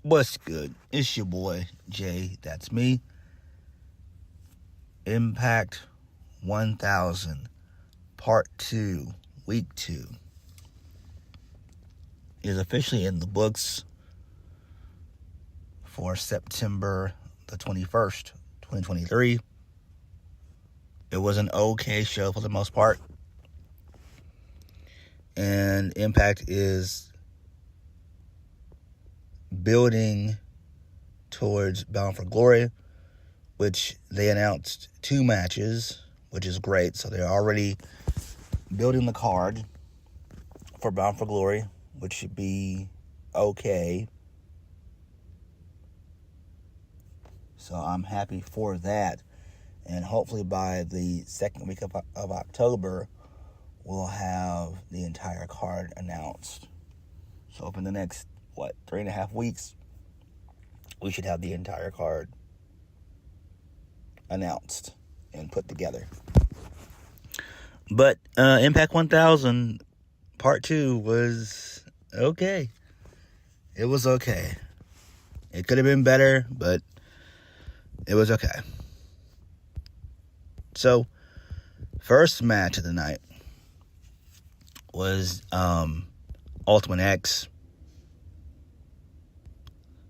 What's good? It's your boy, JayThat'sMe. Impact 1000, Part 2, Week 2 is officially in the books for September the 21st, 2023. It was an okay show for the most part. And Impact is building towards Bound for Glory, which they announced 2 matches, which is great. So they're already building the card for Bound for Glory, which should be okay. So I'm happy for that. And hopefully by the second week of October, we'll have the entire card announced. So in the next, 3.5 weeks, we should have the entire card announced and put together. But Impact 1000 Part 2 was okay. It was okay. It could have been better, but it was okay. So, first match of the night was Ultimate X.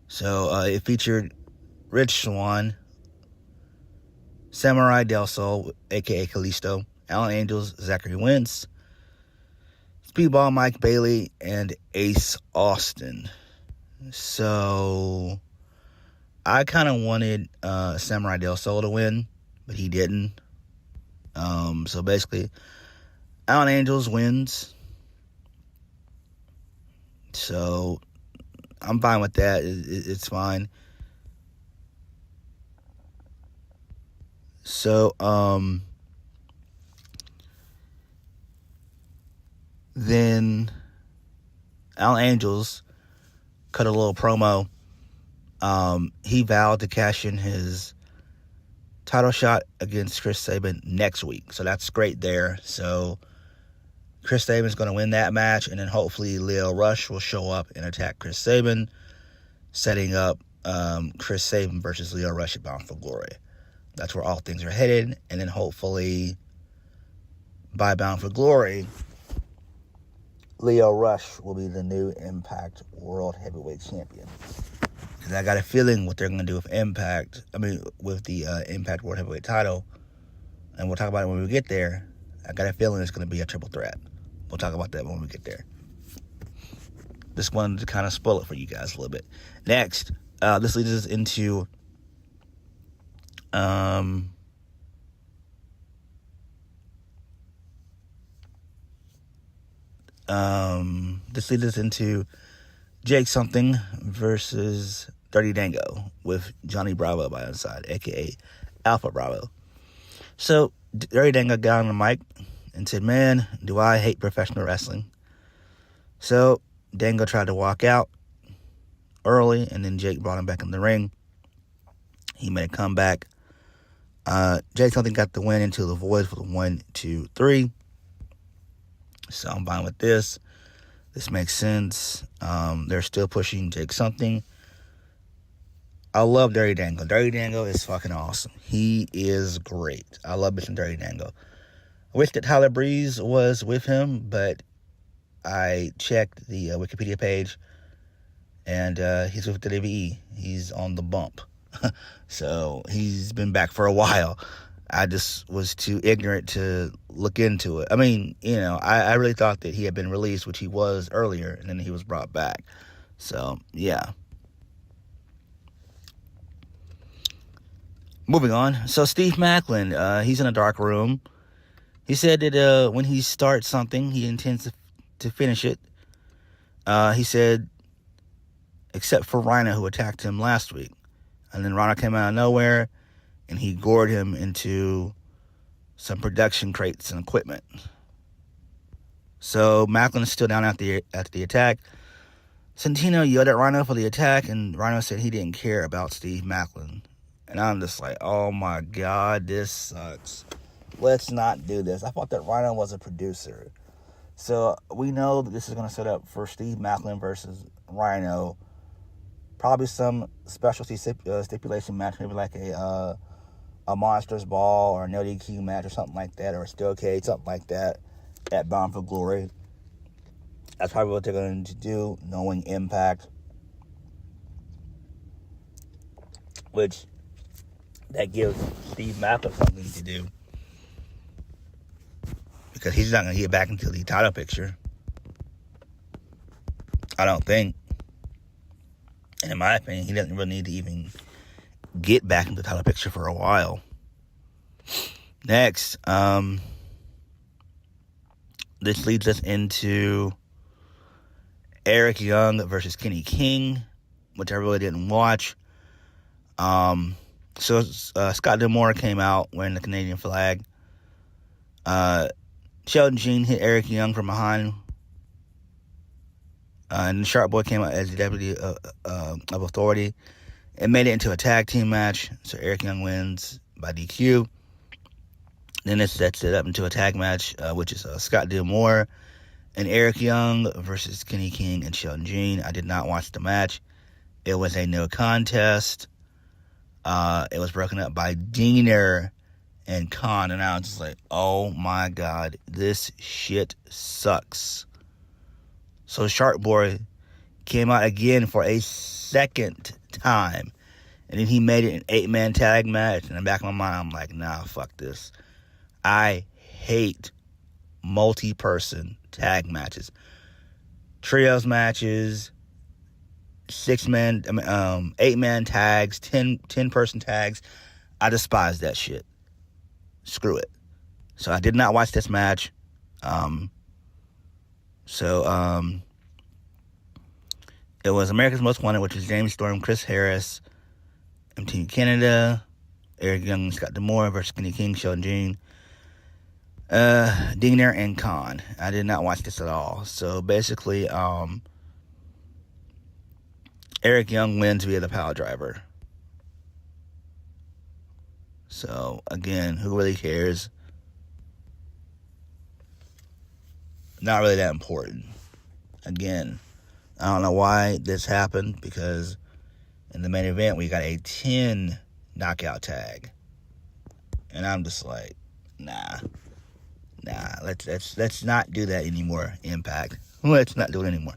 So, it featured Rich Swann, Samurai Del Sol, a.k.a. Kalisto, Alan Angels, Zachary Wentz, Speedball Mike Bailey, and Ace Austin. So, I kind of wanted Samurai Del Sol to win, but he didn't. So, basically, Alan Angels wins. So, I'm fine with that. It's fine. So, then Alan Angels cut a little promo. He vowed to cash in his title shot against Chris Sabin next week. So that's great there. So Chris Sabin's going to win that match, and then hopefully Leo Rush will show up and attack Chris Sabin, setting up Chris Sabin versus Leo Rush at Bound for Glory. That's where all things are headed. And then hopefully by Bound for Glory, Leo Rush will be the new Impact World Heavyweight Champion. Because I got a feeling what they're going to do with with the Impact World Heavyweight title, and we'll talk about it when we get there. I got a feeling it's going to be a triple threat. We'll talk about that when we get there. Just wanted to kind of spoil it for you guys a little bit. Next, this leads us into Jake Something versus Dirty Dango with Johnny Bravo by his side, a.k.a. Alpha Bravo. So, Dirty Dango got on the mic and said, "Man, do I hate professional wrestling." So, Dango tried to walk out early, and then Jake brought him back in the ring. He made a comeback. Jake Something got the win into the void for the 1, 2, 3. So, I'm fine with this. This makes sense. They're still pushing Jake Something. I love Dirty Dango. Dirty Dango is fucking awesome. He is great. I love Mr. Dirty Dango. I wish that Tyler Breeze was with him, but I checked the Wikipedia page, and he's with WWE. He's on the bump. So he's been back for a while. I just was too ignorant to look into it. I really thought that he had been released, which he was earlier, and then he was brought back. So, yeah. Moving on. So, Steve Maclin, he's in a dark room. He said that when he starts something, he intends to finish it. He said, except for Rhino, who attacked him last week. And then Rhino came out of nowhere, and he gored him into some production crates and equipment. So Maclin is still down after the attack. Santino yelled at Rhino for the attack, and Rhino said he didn't care about Steve Maclin. And I'm just like, oh my God, this sucks. Let's not do this. I thought that Rhino was a producer. So we know that this is going to set up for Steve Maclin versus Rhino Probably some specialty stipulation match, maybe like a Monsters Ball or a no DQ match or something like that, or a Steel Cage, something like that, at Bound for Glory. That's probably what they're going to do, knowing Impact. Which, that gives Steve Maclin something to do. Because he's not going to get back into the title picture. I don't think. And in my opinion, he doesn't really need to even get back into the title picture for a while. Next, this leads us into Eric Young versus Kenny King, which I really didn't watch. So Scott D'Amore came out wearing the Canadian flag. Sheldon Jean hit Eric Young from behind. And the Sharp Boy came out as the deputy of authority and made it into a tag team match. So Eric Young wins by DQ. Then this sets it up into a tag match, which is Scott D'Amore and Eric Young versus Kenny King and Sheldon Jean. I did not watch the match. It was a no contest. It was broken up by Diener and Khan, and I was just like, oh my god, this shit sucks. So Shark Boy came out again for a second time, and then he made it an 8-man tag match. And in the back of my mind, I'm like, nah, fuck this. I hate multi-person tag matches. Trios matches, 8-man tags, 10-person tags. I despise that shit. Screw it. So I did not watch this match. It was America's Most Wanted, which is James Storm, Chris Harris, Team Canada, Eric Young, Scott D'Amore versus Kenny King, Sheldon Jean, Diener, and Khan. I did not watch this at all. So basically, Eric Young wins via the power driver. So again, who really cares? Not really that important. Again, I don't know why this happened, because in the main event we got a 10 knockout tag, and I'm just like, nah. Let's not do that anymore. Impact. Let's not do it anymore.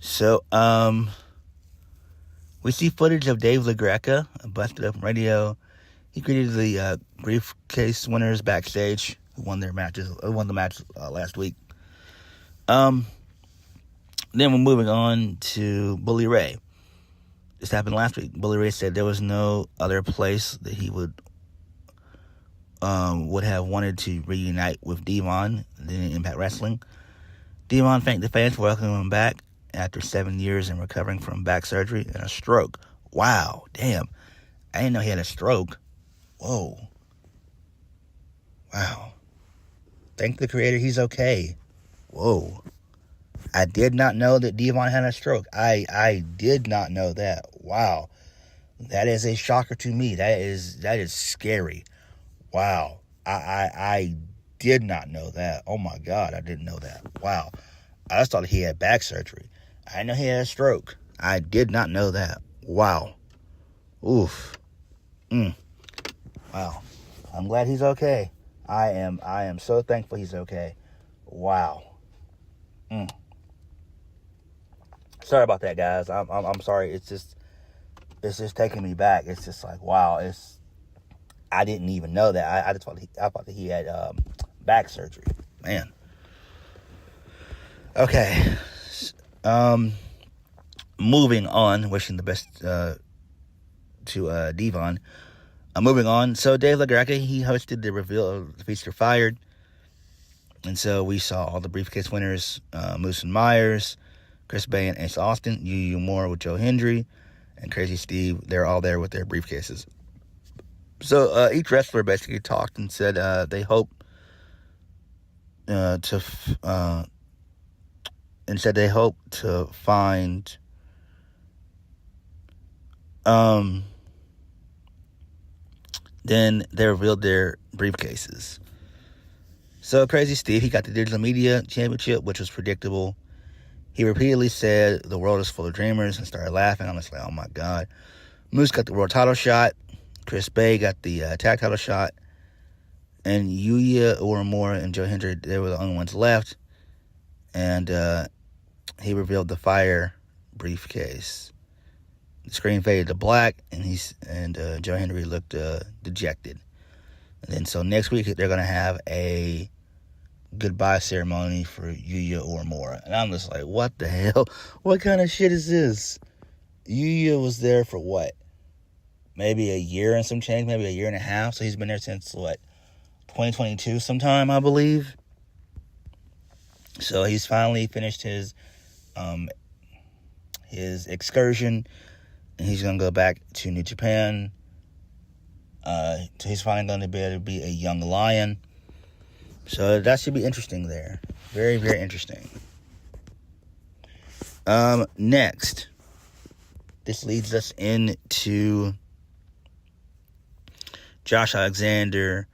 So we see footage of Dave LaGreca, a busted up radio. He greeted the briefcase winners backstage, who won the match last week. Then we're moving on to Bully Ray. This happened last week. Bully Ray said there was no other place that he would have wanted to reunite with Devon than in Impact Wrestling. Devon thanked the fans for welcoming him back after 7 years and recovering from back surgery and a stroke. Wow, damn. I didn't know he had a stroke. Whoa. Wow. Thank the creator, he's okay. Whoa. I did not know that Devon had a stroke. I did not know that. Wow. That is a shocker to me. That is scary. Wow. I did not know that. Oh my God, I didn't know that. Wow. I just thought he had back surgery. I didn't know he had a stroke. I did not know that. Wow. Oof. Wow. I'm glad he's okay. I am so thankful he's okay. Wow. Sorry about that, guys. I'm sorry. It's just taking me back. It's just like, wow. I didn't even know that. I thought that he had back surgery. Man. Okay. Moving on. Wishing the best to Devon. Moving on. So Dave LaGreca, he hosted the reveal of the Feaster Fired. And so we saw all the briefcase winners, Moose and Myers, Bey and Ace Austin, Yuya Uemura with Joe Hendry, and Crazy Steve. They're all there with their briefcases. So each wrestler basically talked and said they hope to find then they revealed their briefcases. So Crazy Steve, he got the Digital Media Championship, which was predictable. He repeatedly said the world is full of dreamers and started laughing. I'm just like, oh my God. Moose got the world title shot. Chris Bey got the tag title shot. And Yuya Uemura and Joe Hendry, they were the only ones left. And he revealed the fire briefcase. The screen faded to black, and Joe Hendry looked dejected. And then so next week they're gonna have a goodbye ceremony for Yuya Uemura, and I'm just like, what the hell? What kind of shit is this? Yuya was there for what? Maybe a year and some change, maybe a year and a half. So he's been there since what? 2022 sometime, I believe. So he's finally finished his excursion, and he's gonna go back to New Japan. So he's finally going to be able to be a young lion. So that should be interesting there. Very, very interesting. Next, this leads us into Josh Alexander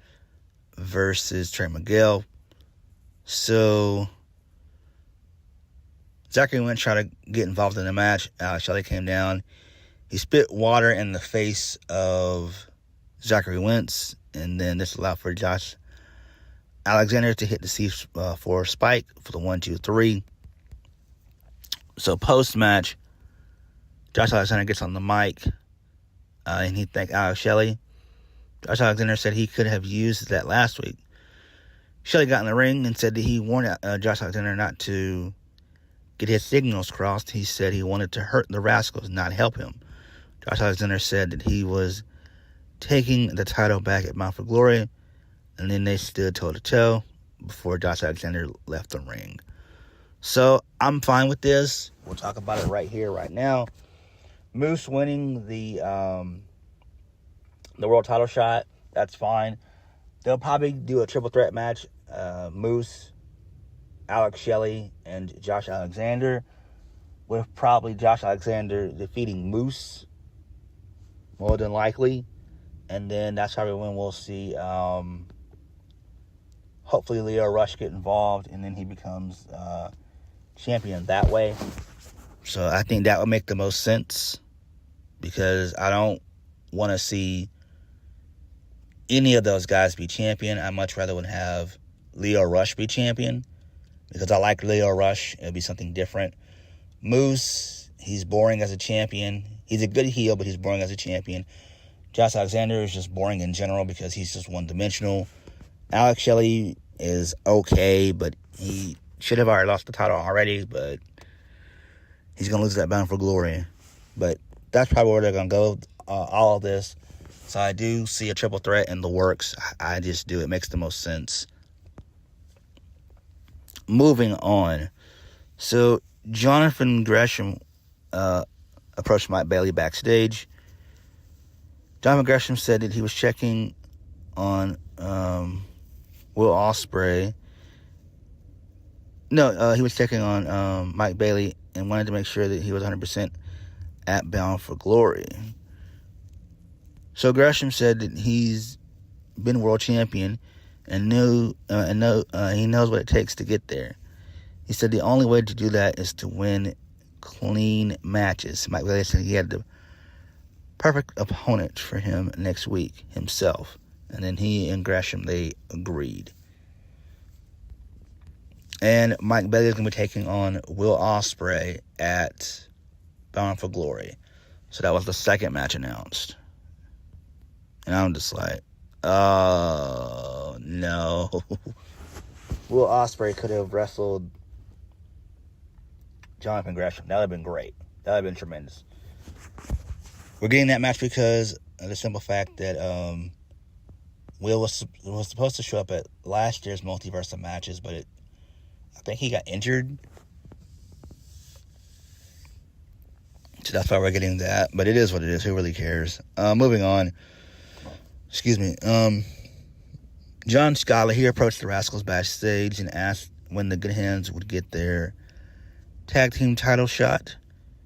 versus Trey Miguel. So Zachary Wentz tried to get involved in the match. Alex Shelley came down. He spit water in the face of Zachary Wentz, and then this allowed for Josh Alexander to hit the C4 spike for the 1-2-3. So post-match, Josh Alexander gets on the mic, and he thanked Alex Shelley. Josh Alexander said he could have used that last week. Shelley got in the ring and said that he warned Josh Alexander not to get his signals crossed. He said he wanted to hurt the Rascals, not help him. Josh Alexander said that he was taking the title back at Bound for Glory, and then they stood toe-to-toe before Josh Alexander left the ring. So I'm fine with this. We'll talk about it right here, right now. Moose winning the world title shot, that's fine. They'll probably do a triple threat match. Moose, Alex Shelley, and Josh Alexander, with probably Josh Alexander defeating Moose, more than likely. And then that's probably when we'll see, hopefully, Leo Rush get involved, and then he becomes champion that way. So I think that would make the most sense, because I don't want to see any of those guys be champion. I much rather would have Leo Rush be champion, because I like Leo Rush. It'll be something different. Moose, he's boring as a champion. He's a good heel, but he's boring as a champion. Josh Alexander is just boring in general because he's just one-dimensional. Alex Shelley is okay, but he should have already lost the title already, but he's going to lose that Bound for Glory. But that's probably where they're going to go with all of this. So I do see a triple threat in the works. I just do. It makes the most sense. Moving on. So Johnathan Gresham approached Mike Bailey backstage. Jonathan Gresham said that he was checking on Will Ospreay. No, he was checking on Mike Bailey and wanted to make sure that he was 100% at Bound for Glory. So Gresham said that he's been world champion and he knows what it takes to get there. He said the only way to do that is to win clean matches. Mike Bailey said he had the perfect opponent for him next week, himself. And then he and Gresham, they agreed. And Mike Bailey is going to be taking on Will Ospreay at Bound for Glory. So that was the second match announced. And I'm just like, oh, no. Will Ospreay could have wrestled Johnathan Gresham. That would have been great. That would have been tremendous. We're getting that match because of the simple fact that Will was supposed to show up at last year's Multiverse of Matches, but I think he got injured. So that's why we're getting that. But it is what it is. Who really cares? Moving on. Excuse me. John Scala, he approached the Rascals backstage and asked when the Good Hands would get their tag team title shot.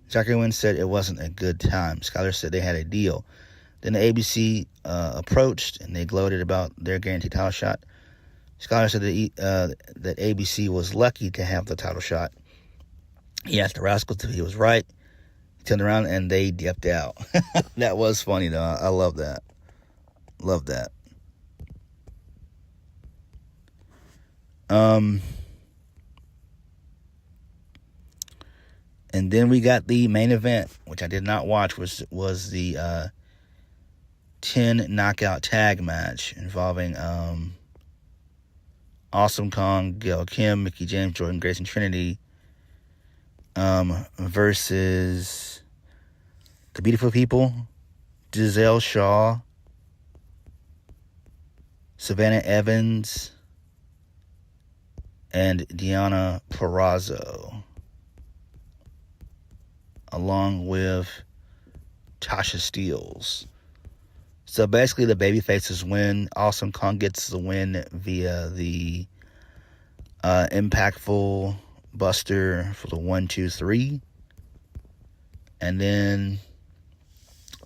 Zachary Wentz said it wasn't a good time. Skyler said they had a deal. Then the ABC approached, and they gloated about their guaranteed title shot. Skyler said that ABC was lucky to have the title shot. He asked the Rascals if he was right. He turned around and they dipped out. That was funny, though. I love that. Love that. And then we got the main event, which I did not watch, was the 10 knockout tag match involving Awesome Kong, Gail Kim, Mickie James, Jordan Grace, and Trinity versus the Beautiful People, Giselle Shaw, Savannah Evans, and Deonna Purrazzo, along with Tasha Steelz. So basically, the babyfaces win. Awesome Kong gets the win via the impactful Buster for the 1, 2, 3. And then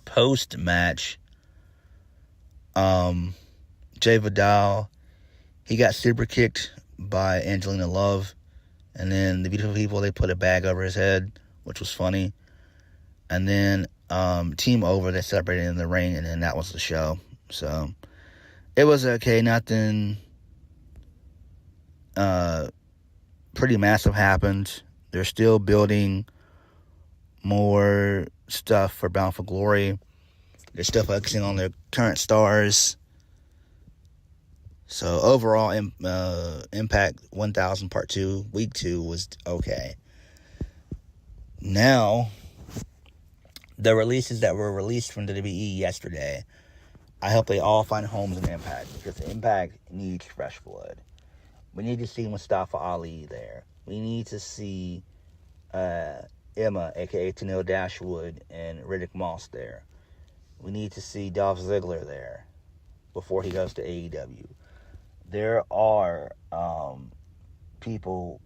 post-match, Jay Vidal, he got super kicked by Angelina Love. And then the Beautiful People, they put a bag over his head, which was funny. And then Team Over, they celebrated in the ring, and then that was the show. So it was okay. Nothing pretty massive happened. They're still building more stuff for Bound for Glory. They're still focusing on their current stars. So overall, Impact 1000 Part 2, Week 2 was okay. Now, the releases that were released from the WWE yesterday, I hope they all find homes in Impact, because Impact needs fresh blood. We need to see Mustafa Ali there. We need to see Emma, a.k.a. Tenille Dashwood, and Riddick Moss there. We need to see Dolph Ziggler there before he goes to AEW. There are people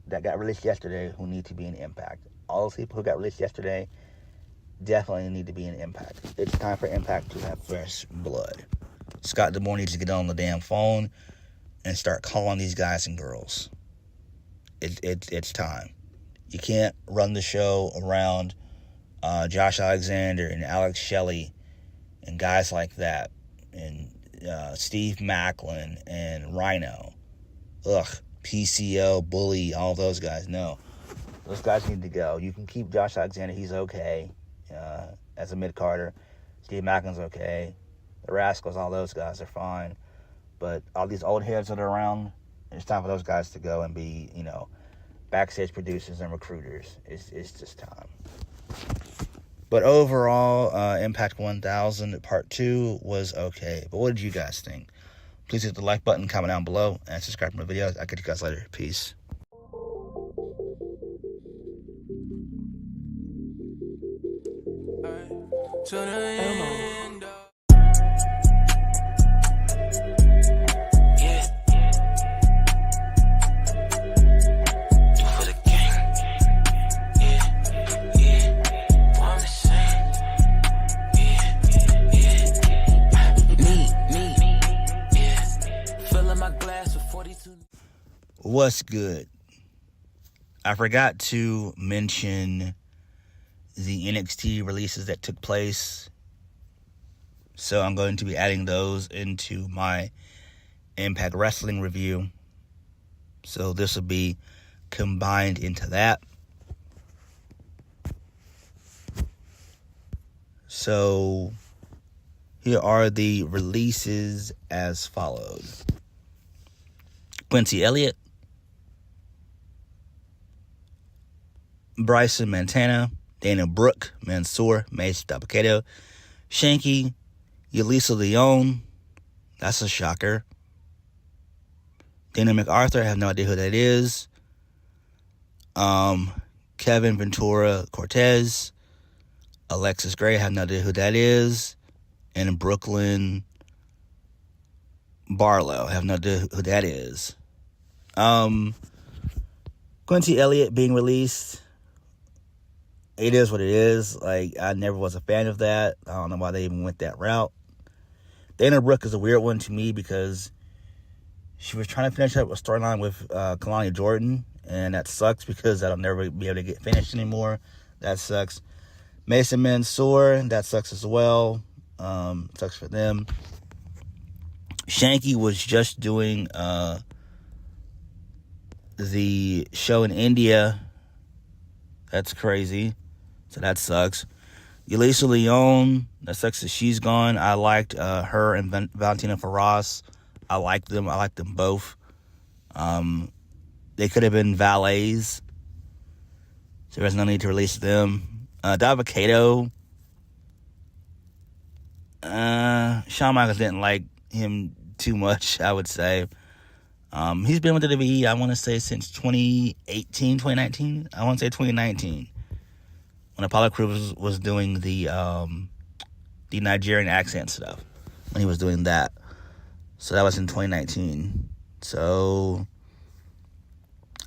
that got released yesterday who need to be in Impact. All those people who got released yesterday definitely need to be in Impact. It's time for Impact to have fresh blood. Scott D'Amore needs to get on the damn phone and start calling these guys and girls. It's time. You can't run the show around Josh Alexander and Alex Shelley and guys like that, and Steve Maclin and Rhino. PCO, Bully, all those guys. No. Those guys need to go. You can keep Josh Alexander. He's okay as a mid-carder. Steve Maclin's okay. The Rascals, all those guys are fine. But all these old heads that are around, it's time for those guys to go and be, backstage producers and recruiters. It's just time. But overall, Impact 1000 Part 2 was okay. But what did you guys think? Please hit the like button, comment down below, and subscribe to my videos. I'll catch you guys later. Peace. To the end. What's good? I forgot to mention the NXT releases that took place, so I'm going to be adding those into my Impact Wrestling review. So this will be combined into that. So here are the releases as follows. Quincy Elliott, Bryson Montana, Dana Brooke, Mansoor, Mace Dabakato, Shanky, Yulisa Leone, that's a shocker. Dana MacArthur, I have no idea who that is. Kevin Ventura Cortez, Alexis Gray, I have no idea who that is. And Brooklyn Barlow, I have no idea who that is. Quincy Elliott being released, it is what it is. I never was a fan of that. I don't know why they even went that route. Dana Brooke is a weird one to me because she was trying to finish up a storyline with Kalani Jordan, and that sucks because that'll never be able to get finished anymore. That sucks. Mason Mansoor, that sucks as well. Sucks for them. Shanky was just doing the show in India. That's crazy. So that sucks. Elisa Leon, that sucks that she's gone. I liked her and Valentina Feroz. I liked them. I liked them both. They could have been valets. So there's no need to release them. Davocado. Shawn Michaels didn't like him too much, I would say. He's been with the WWE, I want to say, since 2019. I want to say 2019. When Apollo Crews was doing the Nigerian accent stuff. When he was doing that. So that was in 2019. So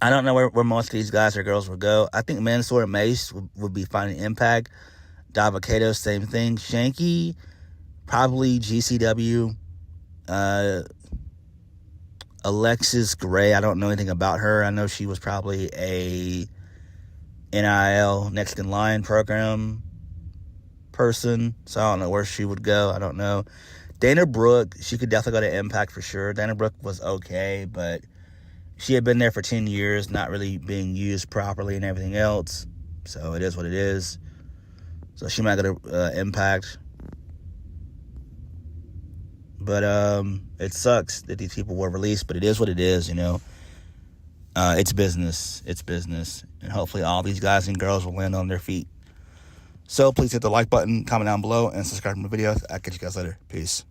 I don't know where most of these guys or girls will go. I think Mansoor and Mace would be finding Impact. Davocado, same thing. Shanky, probably GCW. Alexis Gray, I don't know anything about her. I know she was probably a NIL, Next in Line program person. So I don't know where she would go. I don't know. Dana Brooke, she could definitely go to Impact for sure. Dana Brooke was okay, but she had been there for 10 years, not really being used properly and everything else. So it is what it is. So she might go to Impact. But it sucks that these people were released, but it is what it is, you know. It's business. It's business. And hopefully all these guys and girls will land on their feet. So please hit the like button, comment down below, and subscribe to my videos. I'll catch you guys later. Peace.